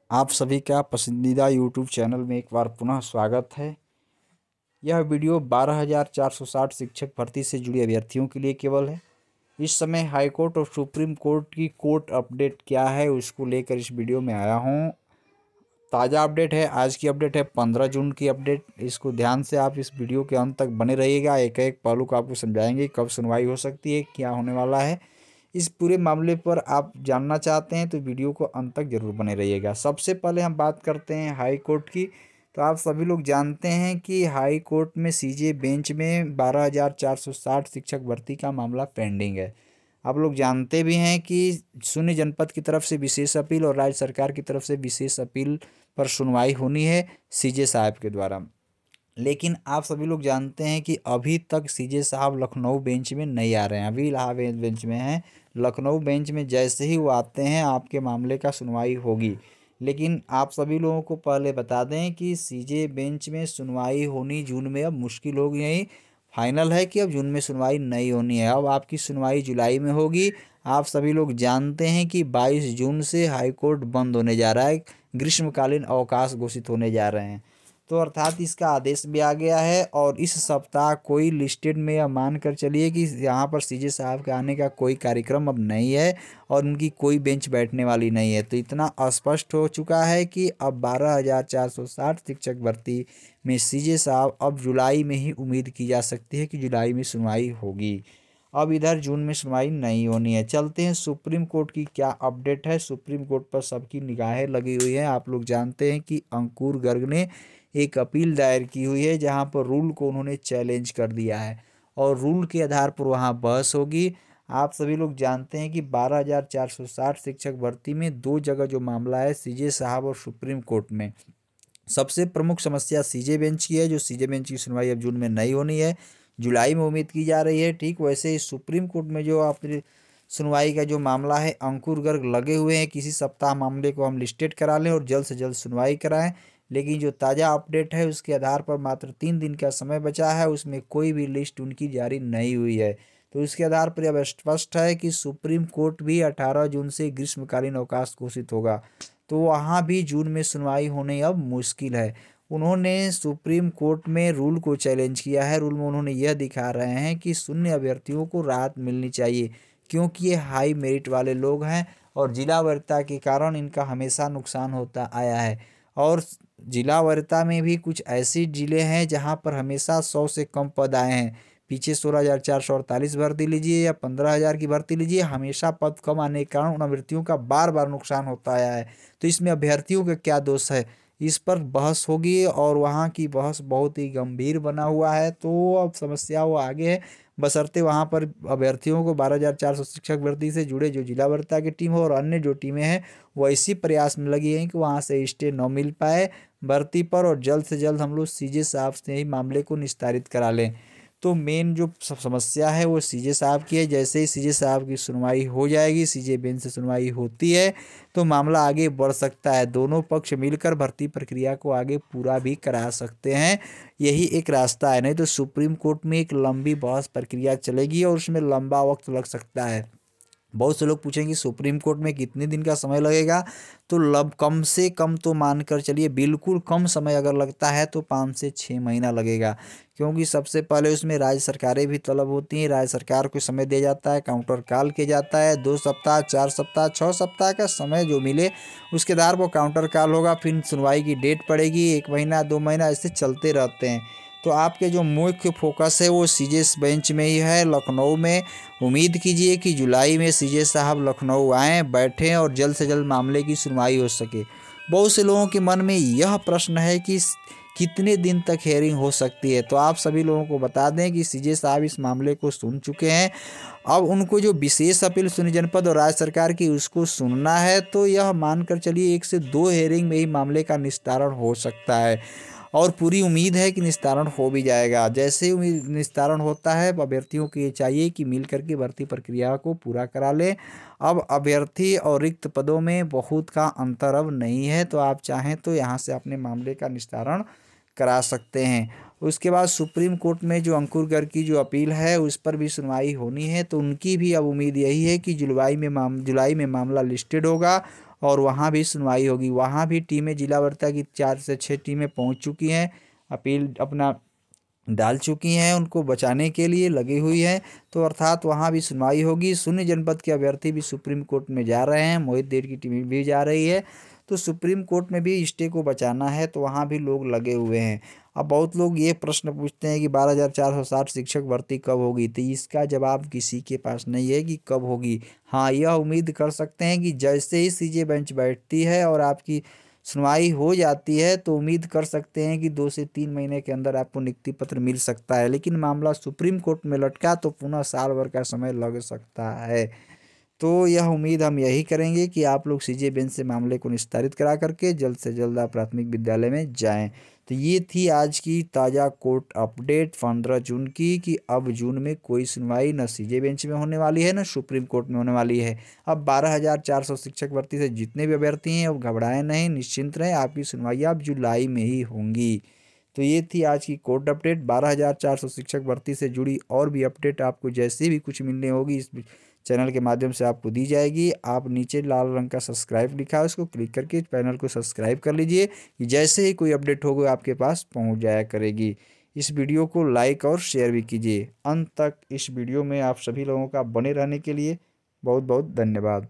आप सभी का पसंदीदा यूट्यूब चैनल में एक बार पुनः स्वागत है। यह वीडियो 12,460 शिक्षक भर्ती से जुड़े अभ्यर्थियों के लिए केवल है। इस समय हाईकोर्ट और सुप्रीम कोर्ट की कोर्ट अपडेट क्या है उसको लेकर इस वीडियो में आया हूँ। ताज़ा अपडेट है, आज की अपडेट है 15 जून की अपडेट। इसको ध्यान से आप इस वीडियो के अंत तक बने रहिएगा। एक एक पहलू को आपको समझाएंगे, कब सुनवाई हो सकती है, क्या होने वाला है। इस पूरे मामले पर आप जानना चाहते हैं तो वीडियो को अंत तक जरूर बने रहिएगा। सबसे पहले हम बात करते हैं हाई कोर्ट की। तो आप सभी लोग जानते हैं कि हाई कोर्ट में सीजे बेंच में 12,460 शिक्षक भर्ती का मामला पेंडिंग है। आप लोग जानते भी हैं कि शून्य जनपद की तरफ से विशेष अपील और राज्य सरकार की तरफ से विशेष अपील पर सुनवाई होनी है सीजे साहब के द्वारा। लेकिन आप सभी लोग जानते हैं कि अभी तक सीजे साहब लखनऊ बेंच में नहीं आ रहे हैं, अभी इलाहाबाद बेंच में हैं। लखनऊ बेंच में जैसे ही वो आते हैं आपके मामले का सुनवाई होगी। लेकिन आप सभी लोगों को पहले बता दें कि सीजे बेंच में सुनवाई होनी जून में अब मुश्किल हो गई। फाइनल है कि अब जून में सुनवाई नहीं होनी है, अब आपकी सुनवाई जुलाई में होगी। आप सभी लोग जानते हैं कि 22 जून से हाईकोर्ट बंद होने जा रहा है, ग्रीष्मकालीन अवकाश घोषित होने जा रहे हैं। तो अर्थात इसका आदेश भी आ गया है और इस सप्ताह कोई लिस्टेड में यह मान कर चलिए कि यहाँ पर सीजे साहब के आने का कोई कार्यक्रम अब नहीं है और उनकी कोई बेंच बैठने वाली नहीं है। तो इतना स्पष्ट हो चुका है कि अब 12,460 शिक्षक भर्ती में सीजे साहब अब जुलाई में ही उम्मीद की जा सकती है कि जुलाई में सुनवाई होगी। अब इधर जून में सुनवाई नहीं होनी है। चलते हैं सुप्रीम कोर्ट की क्या अपडेट है। सुप्रीम कोर्ट पर सबकी निगाहें लगी हुई हैं। आप लोग जानते हैं कि अंकुर गर्ग ने एक अपील दायर की हुई है जहां पर रूल को उन्होंने चैलेंज कर दिया है और रूल के आधार पर वहां बहस होगी। आप सभी लोग जानते हैं कि 12,460 शिक्षक भर्ती में दो जगह जो मामला है सीजे साहब और सुप्रीम कोर्ट में। सबसे प्रमुख समस्या सीजे बेंच की है, जो सीजे बेंच की सुनवाई अब जून में नहीं होनी है, जुलाई में उम्मीद की जा रही है। ठीक वैसे ही सुप्रीम कोर्ट में जो आपने सुनवाई का जो मामला है अंकुर गर्ग लगे हुए हैं किसी सप्ताह मामले को हम लिस्टेड करा लें और जल्द से जल्द सुनवाई कराएं। लेकिन जो ताज़ा अपडेट है उसके आधार पर मात्र 3 दिन का समय बचा है, उसमें कोई भी लिस्ट उनकी जारी नहीं हुई है। तो इसके आधार पर अब स्पष्ट है कि सुप्रीम कोर्ट भी 18 जून से ग्रीष्मकालीन अवकाश घोषित होगा, तो वहाँ भी जून में सुनवाई होने अब मुश्किल है। उन्होंने सुप्रीम कोर्ट में रूल को चैलेंज किया है। रूल में उन्होंने यह दिखा रहे हैं कि शून्य अभ्यर्थियों को राहत मिलनी चाहिए क्योंकि ये हाई मेरिट वाले लोग हैं और जिला वरीयता के कारण इनका हमेशा नुकसान होता आया है। और जिला वरीयता में भी कुछ ऐसे जिले हैं जहां पर हमेशा 100 से कम पद आए हैं। पीछे 16,448 भर्ती लीजिए या 15,000 की भर्ती लीजिए, हमेशा पद कम आने के कारण उन अभ्यर्थियों का बार बार नुकसान होता आया है। तो इसमें अभ्यर्थियों का क्या दोष है, इस पर बहस होगी और वहाँ की बहस बहुत ही गंभीर बना हुआ है। तो अब समस्या वो आगे है, बशर्ते वहाँ पर अभ्यर्थियों को 12,400 शिक्षक भर्ती से जुड़े जो जिला वरीयता की टीम हो और अन्य जो टीमें हैं वो इसी प्रयास में लगी हैं कि वहाँ से स्टे न मिल पाए भर्ती पर और जल्द से जल्द हम लोग सीजे साहब से ही मामले को निस्तारित करा लें। तो मेन जो समस्या है वो सीजे साहब की है। जैसे ही सीजे साहब की सुनवाई हो जाएगी, सीजे बेंच से सुनवाई होती है तो मामला आगे बढ़ सकता है। दोनों पक्ष मिलकर भर्ती प्रक्रिया को आगे पूरा भी करा सकते हैं, यही एक रास्ता है। नहीं तो सुप्रीम कोर्ट में एक लंबी बहस प्रक्रिया चलेगी और उसमें लंबा वक्त लग सकता है। बहुत से लोग पूछेंगे सुप्रीम कोर्ट में कितने दिन का समय लगेगा, तो कम से कम तो मानकर चलिए बिल्कुल कम समय अगर लगता है तो 5 से 6 महीना लगेगा। क्योंकि सबसे पहले उसमें राज्य सरकारें भी तलब होती हैं, राज्य सरकार को समय दिया जाता है, काउंटर कॉल किया जाता है, 2 सप्ताह 4 सप्ताह 6 सप्ताह का समय जो मिले उसके आधार पर काउंटर कॉल होगा, फिर सुनवाई की डेट पड़ेगी, 1 महीना 2 महीना ऐसे चलते रहते हैं। तो आपके जो मुख्य फोकस है वो सीजे बेंच में ही है, लखनऊ में। उम्मीद कीजिए कि जुलाई में सीजे साहब लखनऊ आएँ, बैठें और जल्द से जल्द मामले की सुनवाई हो सके। बहुत से लोगों के मन में यह प्रश्न है कि कितने दिन तक हेयरिंग हो सकती है। तो आप सभी लोगों को बता दें कि सीजे साहब इस मामले को सुन चुके हैं। अब उनको जो विशेष अपील शून्य जनपद और राज्य सरकार की उसको सुनना है, तो यह मानकर चलिए 1 से 2 हेयरिंग में ही मामले का निस्तारण हो सकता है और पूरी उम्मीद है कि निस्तारण हो भी जाएगा। जैसे ही उम्मीद निस्तारण होता है अभ्यर्थियों को ये चाहिए कि मिल करके भर्ती प्रक्रिया को पूरा करा लें। अब अभ्यर्थी और रिक्त पदों में बहुत का अंतर अब नहीं है, तो आप चाहें तो यहाँ से अपने मामले का निस्तारण करा सकते हैं। उसके बाद सुप्रीम कोर्ट में जो अंकुर गर्ग की जो अपील है उस पर भी सुनवाई होनी है, तो उनकी भी अब उम्मीद यही है कि जुलाई में मामला लिस्टेड होगा और वहाँ भी सुनवाई होगी। वहाँ भी टीमें जिला वार्ता की 4 से 6 टीमें पहुँच चुकी हैं, अपील अपना डाल चुकी हैं, उनको बचाने के लिए लगी हुई है। तो अर्थात वहाँ भी सुनवाई होगी। शून्य जनपद के अभ्यर्थी भी सुप्रीम कोर्ट में जा रहे हैं, मोहित देर की टीम भी जा रही है। तो सुप्रीम कोर्ट में भी स्टे को बचाना है, तो वहाँ भी लोग लगे हुए हैं। अब बहुत लोग ये प्रश्न पूछते हैं कि 12,460 शिक्षक भर्ती कब होगी, तो इसका जवाब किसी के पास नहीं है कि कब होगी। हाँ, यह उम्मीद कर सकते हैं कि जैसे ही सीजे बेंच बैठती है और आपकी सुनवाई हो जाती है, तो उम्मीद कर सकते हैं कि 2 से 3 महीने के अंदर आपको नियुक्ति पत्र मिल सकता है। लेकिन मामला सुप्रीम कोर्ट में लटका तो पुनः साल भर का समय लग सकता है। तो यह उम्मीद हम यही करेंगे कि आप लोग सीजे बेंच से मामले को निस्तारित करा करके जल्द से जल्द आप प्राथमिक विद्यालय में जाएं। तो ये थी आज की ताज़ा कोर्ट अपडेट 15 जून की, कि अब जून में कोई सुनवाई न सीजे बेंच में होने वाली है, न सुप्रीम कोर्ट में होने वाली है। अब 12,400 शिक्षक भर्ती से जितने भी अभ्यर्थी हैं अब घबराएं नहीं, निश्चिंत रहें, आपकी सुनवाई अब जुलाई में ही होंगी। तो ये थी आज की कोर्ट अपडेट। 12,400 शिक्षक भर्ती से जुड़ी और भी अपडेट आपको जैसे भी कुछ मिलने होगी इस चैनल के माध्यम से आपको दी जाएगी। आप नीचे लाल रंग का सब्सक्राइब लिखा है, उसको क्लिक करके चैनल को सब्सक्राइब कर लीजिए, कि जैसे ही कोई अपडेट होगा आपके पास पहुंच जाया करेगी। इस वीडियो को लाइक और शेयर भी कीजिए। अंत तक इस वीडियो में आप सभी लोगों का बने रहने के लिए बहुत बहुत धन्यवाद।